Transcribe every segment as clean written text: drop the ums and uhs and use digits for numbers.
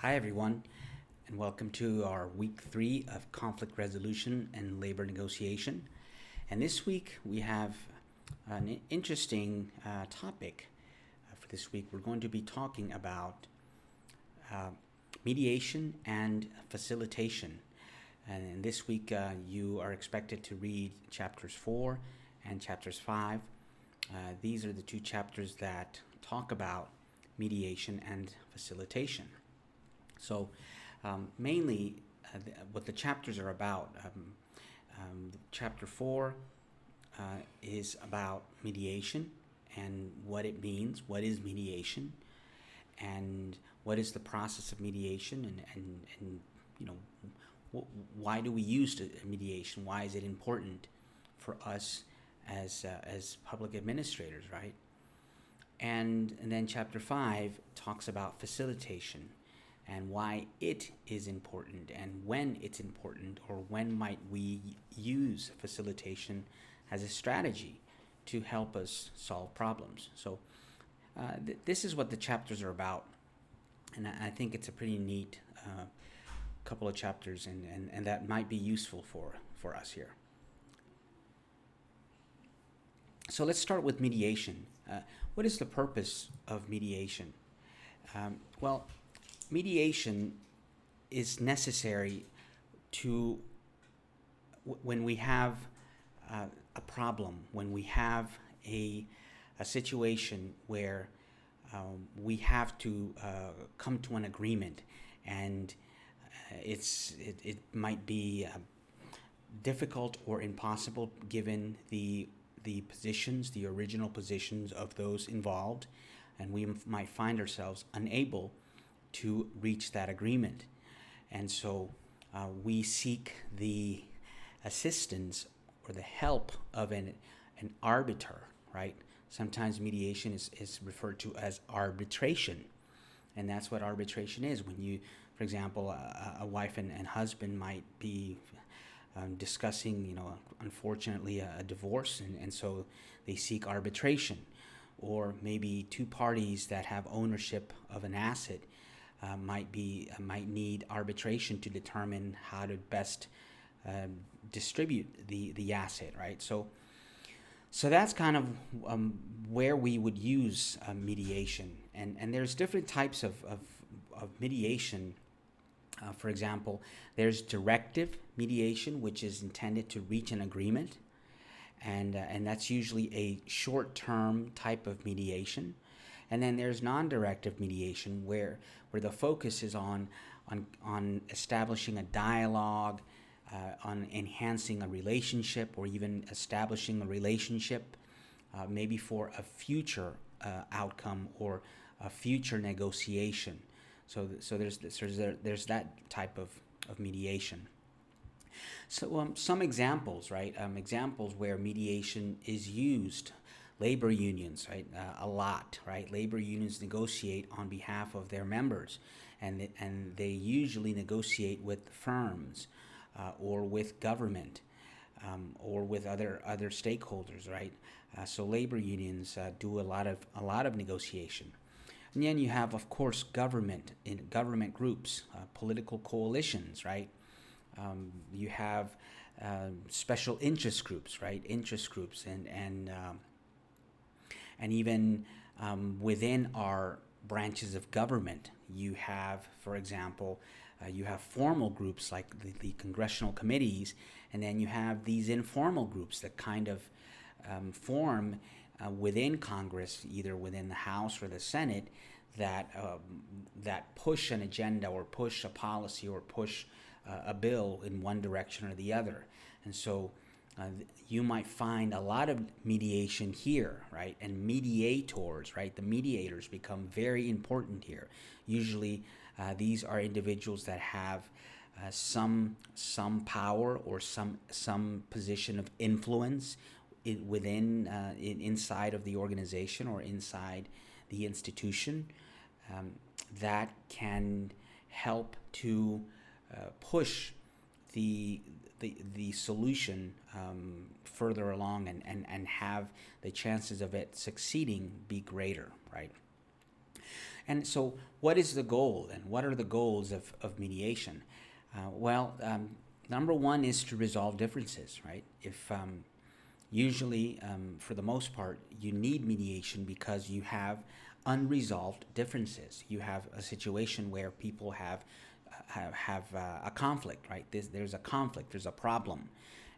Hi, everyone, and welcome to our week 3 of conflict resolution and labor negotiation. And this week we have an interesting topic. For this week, we're going to be talking about uh, mediation and facilitation. And in this week, you are expected to read chapters 4 and chapters 5. These are the two chapters that talk about mediation and facilitation. So, mainly, what the chapters are about. Chapter 4 is about mediation and what it means. What is mediation? And what is the process of mediation? And you know, why do we use mediation? Why is it important for us as public administrators, right? And then chapter 5 talks about facilitation and why it is important and when it's important, or when might we use facilitation as a strategy to help us solve problems. So this is what the chapters are about, and I think it's a pretty neat couple of chapters, and that might be useful for us here. So let's start with mediation. What is the purpose of mediation? Well, mediation is necessary to when we have a problem, when we have a situation where we have to come to an agreement, and it might be difficult or impossible given the positions, the original positions of those involved, and we might find ourselves unable to reach that agreement. And so we seek the assistance or the help of an arbiter, right? Sometimes mediation is referred to as arbitration. And that's what arbitration is. When you, for example, a wife and husband might be discussing, unfortunately, a divorce, and so they seek arbitration. Or maybe two parties that have ownership of an asset might need arbitration to determine how to best distribute the asset, right? So that's kind of where we would use mediation, and there's different types of mediation. For example, there's directive mediation, which is intended to reach an agreement, and that's usually a short-term type of mediation. And then there's non-directive mediation, where the focus is on establishing a dialogue, on enhancing a relationship, or even establishing a relationship, maybe for a future outcome or a future negotiation. So there's that type of mediation. So some examples, right? Examples where mediation is used. Labor unions, right? A lot, right? Labor unions negotiate on behalf of their members, and they usually negotiate with firms, or with government, or with other stakeholders, right? So labor unions do a lot of negotiation. And then you have, of course, government groups, political coalitions, right? You have special interest groups, right? Interest groups, and even within our branches of government, you have, for example, you have formal groups like the congressional committees, and then you have these informal groups that kind of form within Congress, either within the House or the Senate, that push an agenda, or push a policy, or push a bill in one direction or the other. And so you might find a lot of mediation here, right? And mediators, right? The mediators become very important here. Usually, these are individuals that have some power, or some position of influence inside of the organization, or inside the institution, that can help to push the solution further along, and have the chances of it succeeding be greater, right? And so, what is the goal, and what are the goals of mediation? Number one is to resolve differences, right? If Usually, for the most part, you need mediation because you have unresolved differences. You have a situation where people have a conflict, right? There's a conflict, there's a problem,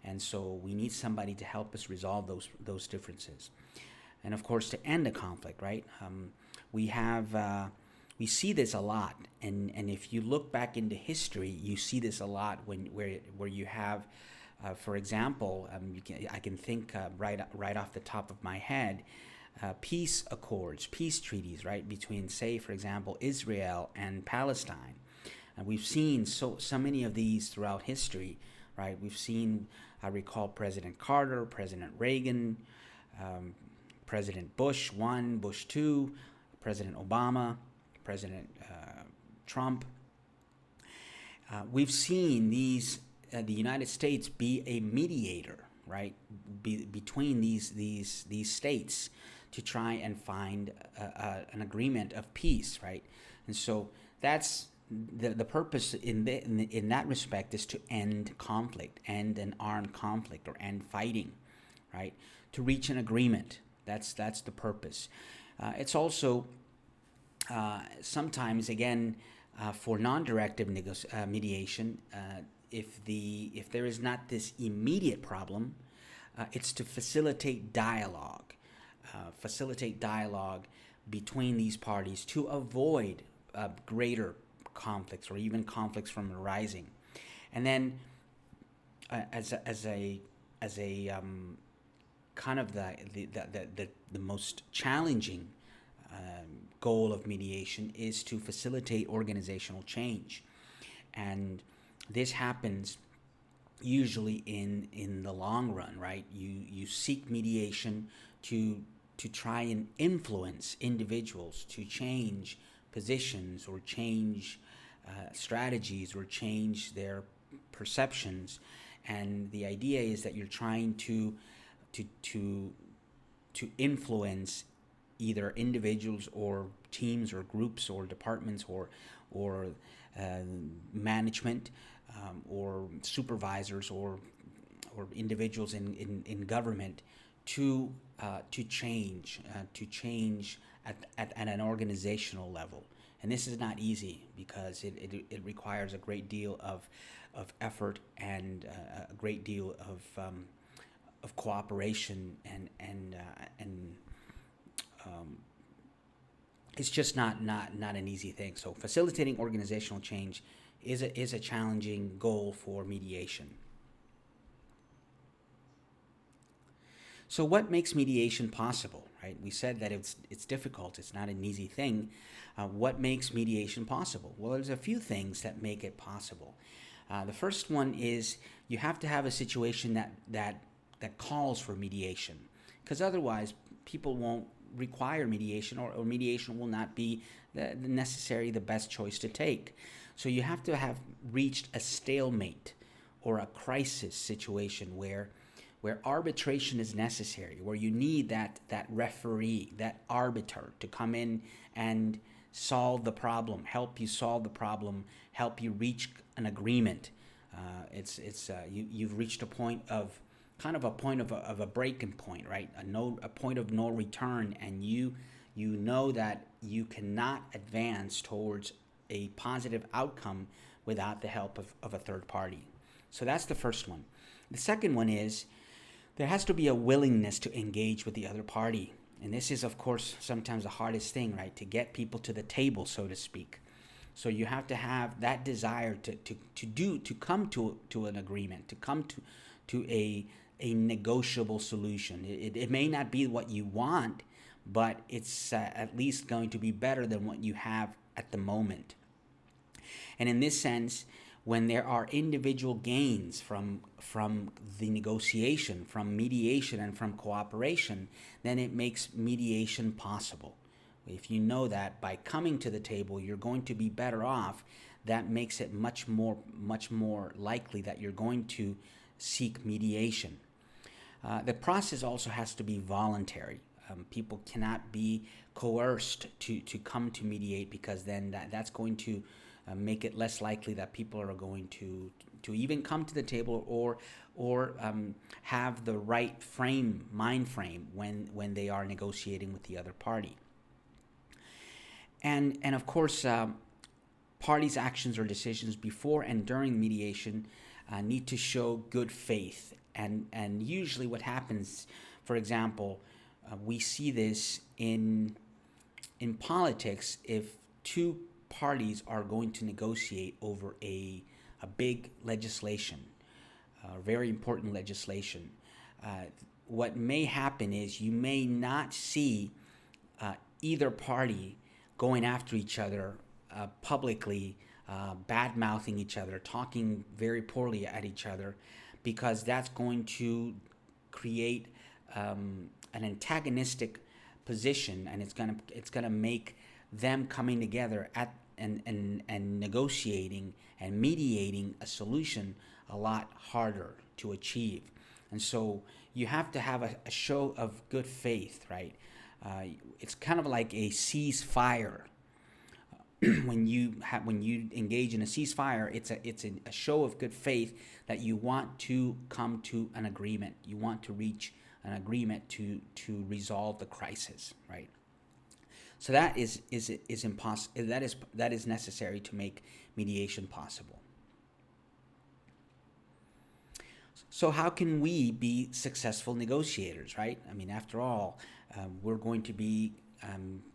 and so we need somebody to help us resolve those differences, and of course to end a conflict, right? We have we see this a lot, and if you look back into history, you see this a lot where you have for example, I can think right off the top of my head, peace accords, peace treaties, right, between, say, for example, Israel and Palestine. And we've seen so many of these throughout history, right? We've seen, I recall, President Carter, President Reagan, President Bush 1, Bush 2, President Obama, President Trump. We've seen the United States be a mediator, right, between these states to try and find an agreement of peace, right? And so that's the purpose in that respect is to end conflict, end an armed conflict, or end fighting, right? To reach an agreement. That's the purpose. It's also sometimes, again, for non-directive mediation. If there is not this immediate problem, it's to facilitate dialogue between these parties to avoid greater conflicts or even conflicts from arising. And then, as a kind of the most challenging goal of mediation is to facilitate organizational change, and this happens usually in the long run, right? You seek mediation to try and influence individuals to change positions or change strategies or change their perceptions, and the idea is that you're trying to influence either individuals or teams or groups or departments or management or supervisors or individuals in government to change at an organizational level. And this is not easy because it requires a great deal of effort and a great deal of cooperation and it's just not an easy thing. So facilitating organizational change is a challenging goal for mediation. So what makes mediation possible, right? We said that it's difficult. It's not an easy thing. What makes mediation possible? Well, there's a few things that make it possible. The first one is you have to have a situation that calls for mediation, because otherwise people won't require mediation, or mediation will not be necessarily the best choice to take. So you have to have reached a stalemate or a crisis situation where arbitration is necessary, where you need that referee, that arbiter to come in and solve the problem, help you solve the problem, help you reach an agreement. You've reached a point of a breaking point, right? A point of no return, and you know that you cannot advance towards a positive outcome without the help of a third party. So that's the first one. The second one is there has to be a willingness to engage with the other party. And this is, of course, sometimes the hardest thing, right? To get people to the table, so to speak. So you have to have that desire to come to an agreement, to come to a negotiable solution. It may not be what you want, but it's at least going to be better than what you have at the moment. And in this sense, when there are individual gains from the negotiation, from mediation, and from cooperation, then it makes mediation possible. If you know that by coming to the table you're going to be better off, that makes it much more likely that you're going to seek mediation. The process also has to be voluntary. People cannot be coerced to come to mediate, because then that's going to make it less likely that people are going to even come to the table, or have the right mind frame when they are negotiating with the other party. And of course, parties' actions or decisions before and during mediation need to show good faith. And usually what happens, for example, we see this in politics. If two parties are going to negotiate over a big legislation, very important legislation, what may happen is you may not see either party going after each other publicly, bad mouthing each other, talking very poorly at each other, because that's going to create an antagonistic position, and it's gonna make them coming together and negotiating and mediating a solution a lot harder to achieve. And so you have to have a show of good faith, right? It's kind of like a ceasefire. when you engage in a ceasefire, it's a show of good faith that you want to come to an agreement. You want to reach an agreement to resolve the crisis, right? So that is impossible. That is necessary to make mediation possible. So how can we be successful negotiators, right? I mean, after all, we're going to be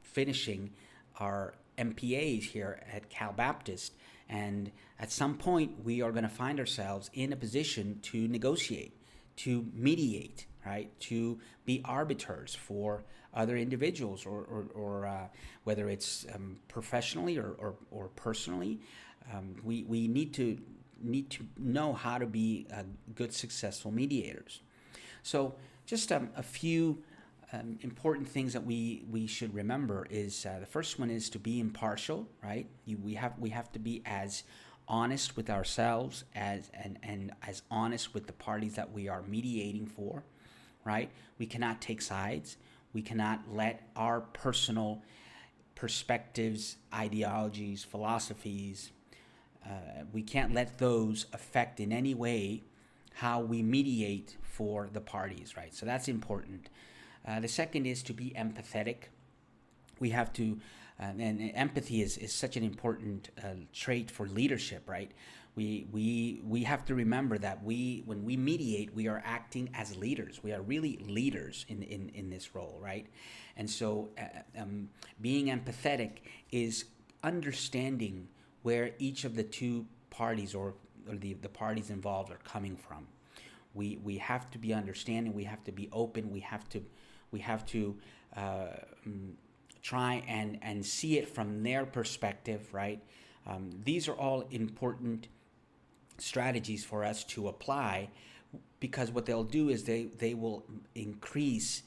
finishing our MPAs here at Cal Baptist, and at some point we are going to find ourselves in a position to negotiate, to mediate, right? To be arbiters for other individuals, or whether it's professionally or personally. We need to know how to be good, successful mediators. So just a few important things that we should remember is the first one is to be impartial, right? We have to be as honest with ourselves and as honest with the parties that we are mediating for, right? We cannot take sides. We cannot let our personal perspectives, ideologies, philosophies, we can't let those affect in any way how we mediate for the parties, right? So that's important. The second is to be empathetic. We have to, and empathy is such an important trait for leadership, right? We have to remember that when we mediate, we are acting as leaders. We are really leaders in this role, right? And so being empathetic is understanding where each of the two parties or the parties involved are coming from. We have to be understanding. We have to be open. We have to try and see it from their perspective, right? These are all important strategies for us to apply, because what they'll do is they will increase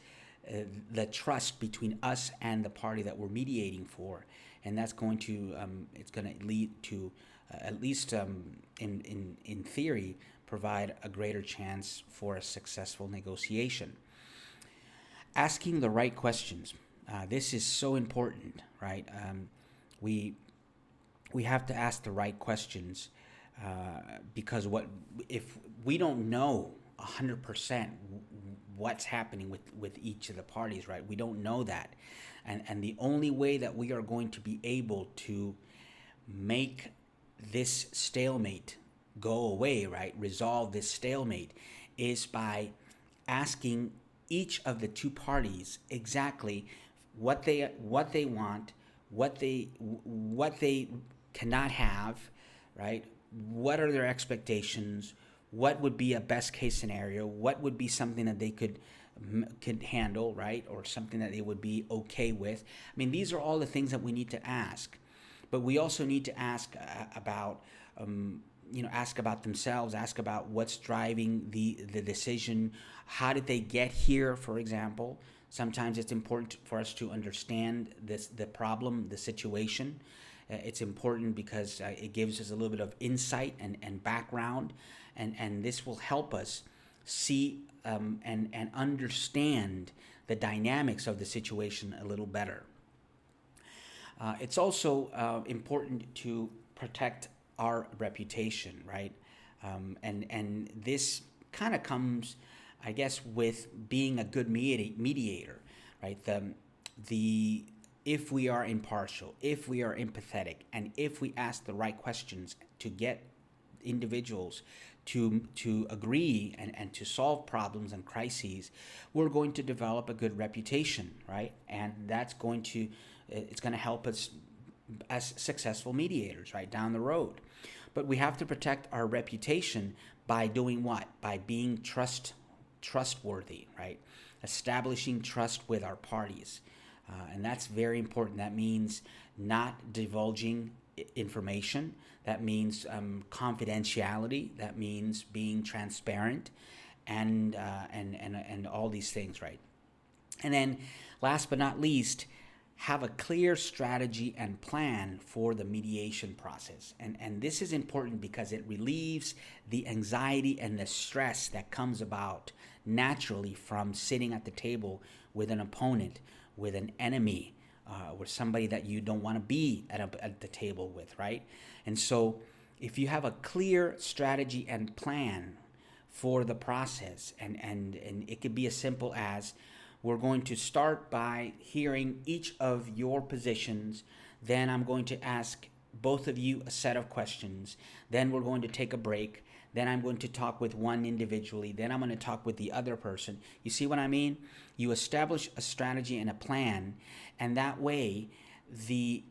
the trust between us and the party that we're mediating for, and that's going to it's going to lead to at least in theory provide a greater chance for a successful negotiation. Asking the right questions. This is so important, right? We have to ask the right questions because if we don't know 100% what's happening with each of the parties, right? We don't know that, and the only way that we are going to be able to make this stalemate go away, right? Resolve this stalemate is by asking each of the two parties exactly what they want, what they cannot have, right? What are their expectations? What would be a best case scenario? What would be something that they could handle, right? Or something that they would be okay with? I mean, these are all the things that we need to ask, but we also need to ask about ask about themselves, ask about what's driving the decision. How did they get here, for example? Sometimes it's important for us to understand the problem, the situation. It's important because it gives us a little bit of insight and background, and this will help us see and understand the dynamics of the situation a little better. It's also important to protect our reputation, right? And this kind of comes, I guess, with being a good mediator, right? The if we are impartial, if we are empathetic, and if we ask the right questions to get individuals to agree and to solve problems and crises, we're going to develop a good reputation, right? And that's going to it's going to help us as successful mediators, right, down the road. But we have to protect our reputation by doing what? By being trustworthy, right? Establishing trust with our parties. And that's very important. That means not divulging information. That means confidentiality. That means being transparent, and all these things, right? And then, last but not least, have a clear strategy and plan for the mediation process. And this is important because it relieves the anxiety and the stress that comes about naturally from sitting at the table with an opponent, with an enemy, with somebody that you don't want to be at the table with, right? And so if you have a clear strategy and plan for the process, and it could be as simple as, we're going to start by hearing each of your positions. Then I'm going to ask both of you a set of questions. Then we're going to take a break. Then I'm going to talk with one individually. Then I'm going to talk with the other person. You see what I mean? You establish a strategy and a plan, and that way the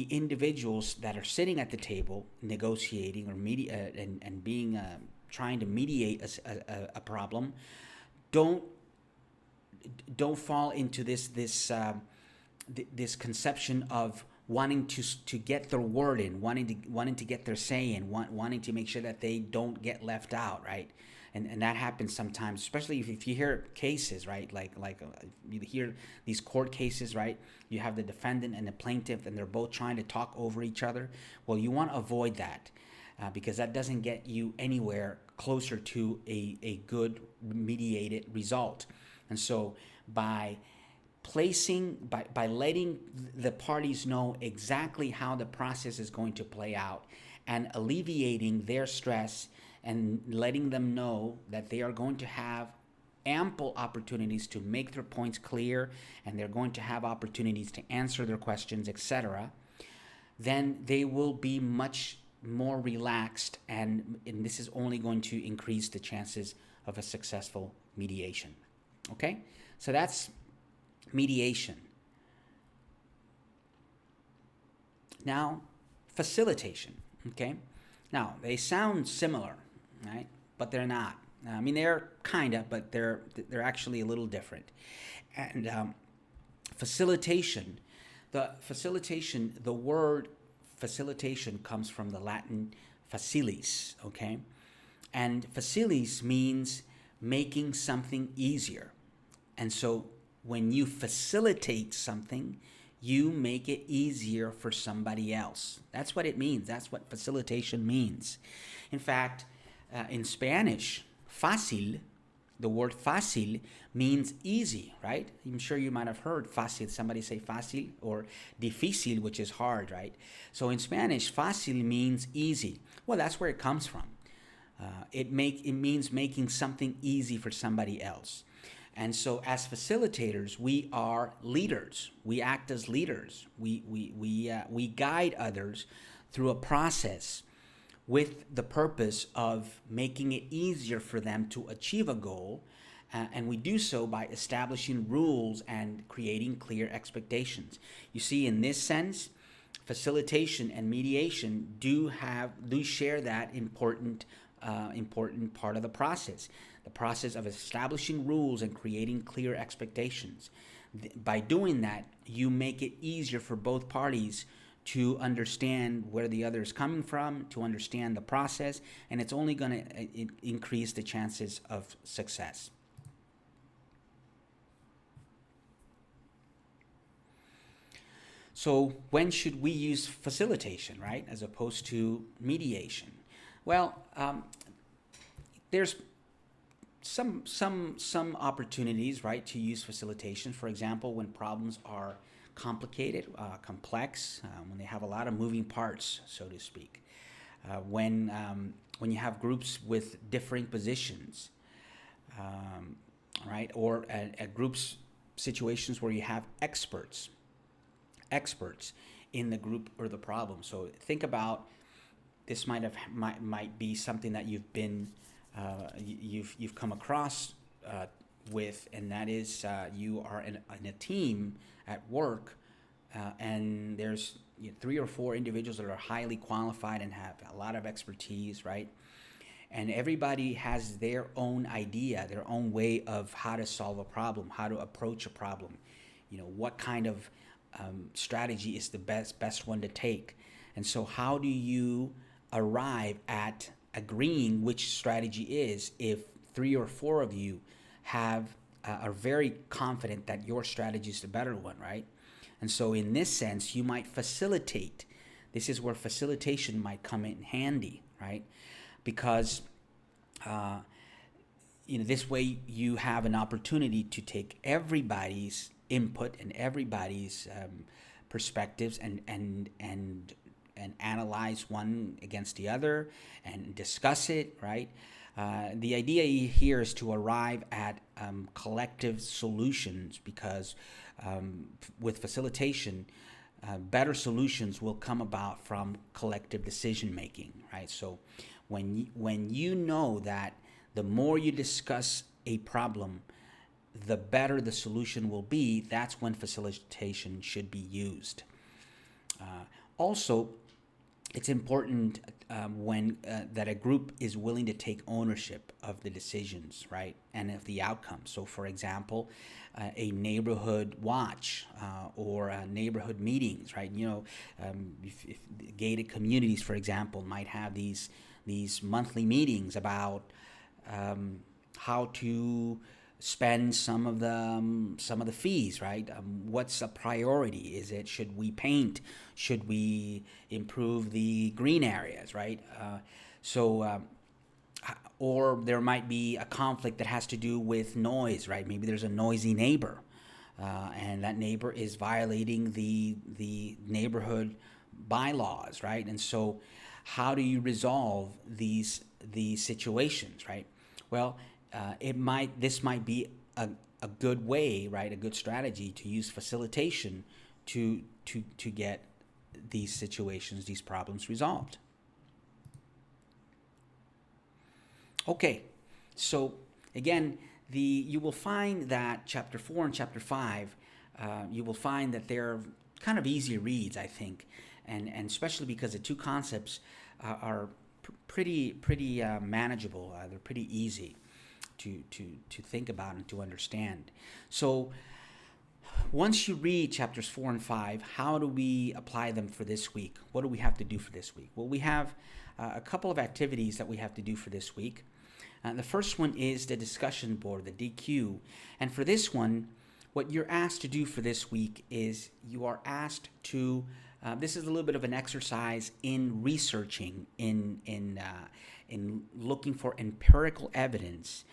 individuals that are sitting at the table negotiating or and being trying to mediate a problem don't fall into this conception of wanting to get their word in, wanting to get their say in, wanting to make sure that they don't get left out, right? And that happens sometimes, especially if you hear cases, right? Like you hear these court cases, right? You have the defendant and the plaintiff, and they're both trying to talk over each other. Well, you want to avoid that because that doesn't get you anywhere closer to a good mediated result. And so by letting the parties know exactly how the process is going to play out and alleviating their stress and letting them know that they are going to have ample opportunities to make their points clear and they're going to have opportunities to answer their questions, etc., then they will be much more relaxed, and this is only going to increase the chances of a successful mediation. Okay, so that's mediation. Now, facilitation. Okay, now they sound similar, right? But they're not. I mean, they're kinda, but they're actually a little different. And facilitation, the word facilitation comes from the Latin facilis. Okay, and facilis means making something easier. And so when you facilitate something, you make it easier for somebody else. That's what it means. That's what facilitation means. In fact, in Spanish, fácil, the word fácil means easy, right? I'm sure you might have heard fácil, somebody say fácil, or difícil, which is hard, right? So in Spanish, fácil means easy. Well, that's where it comes from. It means making something easy for somebody else. And so as facilitators, we are leaders. We act as leaders. We guide others through a process with the purpose of making it easier for them to achieve a goal. And we do so by establishing rules and creating clear expectations. You see, in this sense, facilitation and mediation do share that important part of the process of establishing rules and creating clear expectations. By doing that, you make it easier for both parties to understand where the other is coming from, to understand the process, and it's only going to increase the chances of success. So when should we use facilitation, right, as opposed to mediation? Well, there's some opportunities, right, to use facilitation. For example, when problems are complicated, complex, when they have a lot of moving parts, so to speak. When you have groups with differing positions, right, or at groups situations where you have experts in the group or the problem. So think about this might be something that you've come across with, and that is you are in a team at work, and there's 3 or 4 individuals that are highly qualified and have a lot of expertise, right? And everybody has their own idea, their own way of how to solve a problem, how to approach a problem. What kind of strategy is the best one to take. And so how do you arrive at agreeing which strategy is if 3 or 4 of you are very confident that your strategy is the better one, right? And so in this sense, you might facilitate. This is where facilitation might come in handy, right? Because this way you have an opportunity to take everybody's input and everybody's perspectives and analyze one against the other and discuss it, right? The idea here is to arrive at collective solutions, because with facilitation, better solutions will come about from collective decision making, right? So when you know that the more you discuss a problem, the better the solution will be, that's when facilitation should be used. Also, it's important that a group is willing to take ownership of the decisions, right, and of the outcome. So, for example, a neighborhood watch or neighborhood meetings, right? If gated communities, for example, might have these monthly meetings about how to spend some of the fees, right? What's a priority? Should we paint? Should we improve the green areas, right? Or there might be a conflict that has to do with noise, right? Maybe there's a noisy neighbor, and that neighbor is violating the neighborhood bylaws, right? And so, how do you resolve these situations, right? Well, this might be a good way, right? A good strategy to use facilitation to get these situations, these problems resolved. Okay, so again, you will find that chapter 4 and chapter 5, you will find that they're kind of easy reads, I think, and especially because the two concepts are pretty manageable. They're pretty easy to think about and to understand. So once you read chapters 4 and 5, how do we apply them for this week? What do we have to do for this week? Well, we have a couple of activities that we have to do for this week. The first one is the discussion board, the DQ. And for this one, what you're asked to do for this week is you are asked to, this is a little bit of an exercise in researching, in looking for empirical evidence,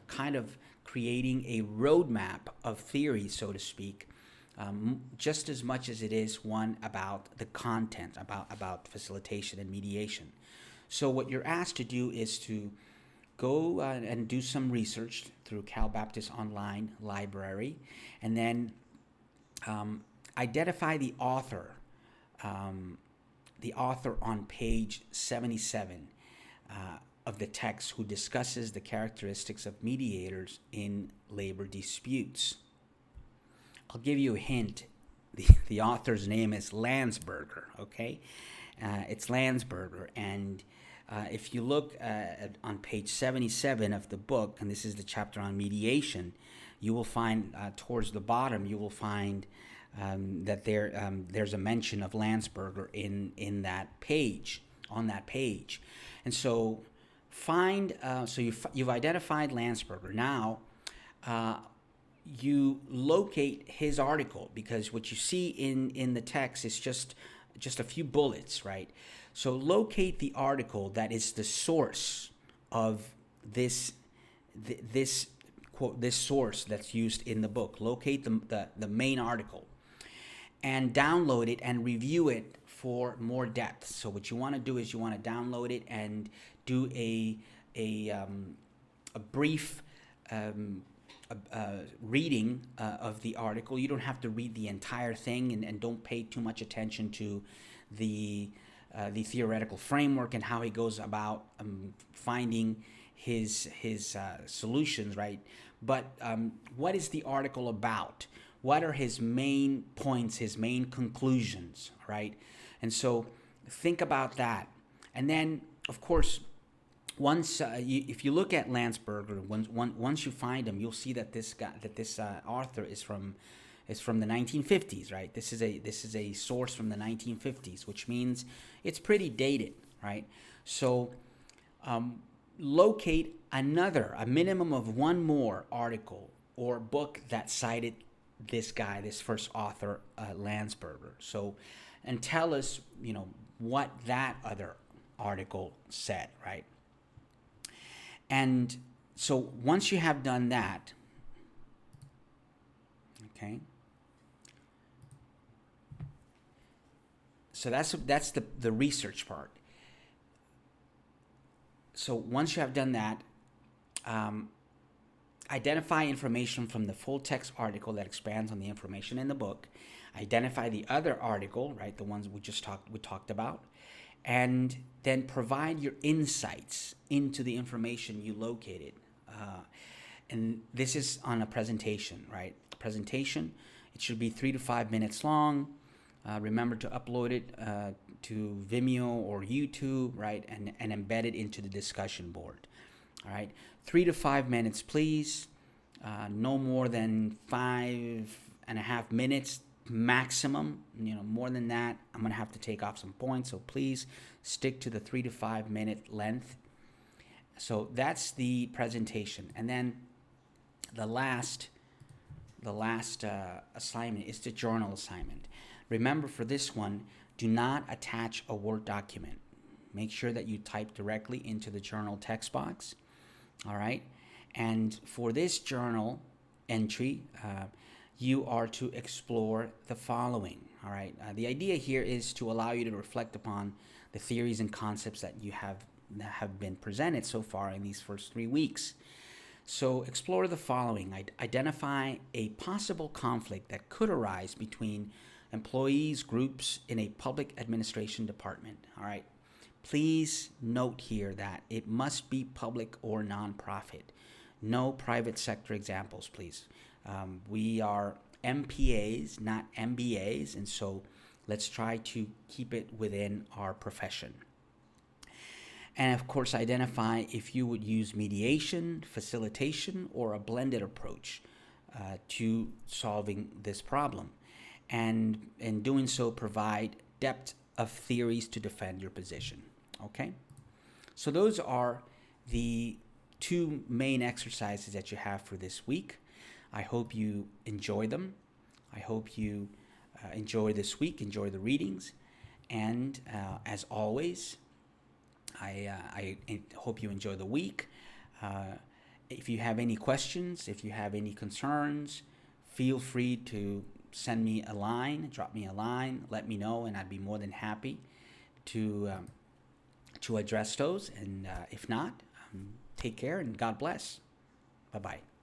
kind of creating a roadmap of theory, so to speak, just as much as it is one about the content, about facilitation and mediation. So what you're asked to do is to go and do some research through Cal Baptist Online Library, and then identify the author on page 77 of the text, who discusses the characteristics of mediators in labor disputes. I'll give you a hint. The author's name is Landsberger, okay? It's Landsberger, and if you look on page 77 of the book, and this is the chapter on mediation, you will find towards the bottom, you will find that there's a mention of Landsberger in that page, on that page. And so you've identified Landsberger. Now you locate his article, because what you see in the text is just a few bullets, right? So locate the article that is the source of this this quote, this source that's used in the book. Locate the main article and download it and review it for more depth. So what you want to do is you want to download it and do a brief reading of the article. You don't have to read the entire thing, and don't pay too much attention to the theoretical framework and how he goes about finding his solutions, right? But what is the article about? What are his main points, his main conclusions, right? And so think about that. And then, of course, once if you look at Landsberger, once you find him, you'll see that this author is from the 1950s, right? This is a source from the 1950s, which means it's pretty dated, right? So locate a minimum of one more article or book that cited this guy, this first author, Landsberger. So, and tell us, what that other article said, right? And so once you have done that, okay, so that's the research part. So once you have done that, identify information from the full text article that expands on the information in the book. Identify the other article, right, the ones we talked about, and then provide your insights into the information you located. And this is on a presentation, right? Presentation, it should be 3 to 5 minutes long. Remember to upload it to Vimeo or YouTube, right, and embed it into the discussion board. All right, 3 to 5 minutes, please. No more than 5.5 minutes maximum. More than that, I'm gonna have to take off some points. So please stick to the 3 to 5 minute length. So that's the presentation, and then the last assignment is the journal assignment. Remember, for this one, do not attach a Word document. Make sure that you type directly into the journal text box. All right, and for this journal entry, you are to explore the following. All right, the idea here is to allow you to reflect upon the theories and concepts that have been presented so far in these first 3 weeks. So explore the following. Identify a possible conflict that could arise between employees, groups in a public administration department. All right. Please note here that it must be public or nonprofit. No private sector examples, please. We are MPAs, not MBAs, and so let's try to keep it within our profession. And of course, identify if you would use mediation, facilitation, or a blended approach to solving this problem. And in doing so, provide depth of theories to defend your position. Okay? So those are the 2 main exercises that you have for this week. I hope you enjoy them. I hope you enjoy this week, enjoy the readings. And as always, I hope you enjoy the week. If you have any questions, if you have any concerns, feel free to send me a line, drop me a line, let me know, and I'd be more than happy to address those. And if not, take care and God bless. Bye-bye.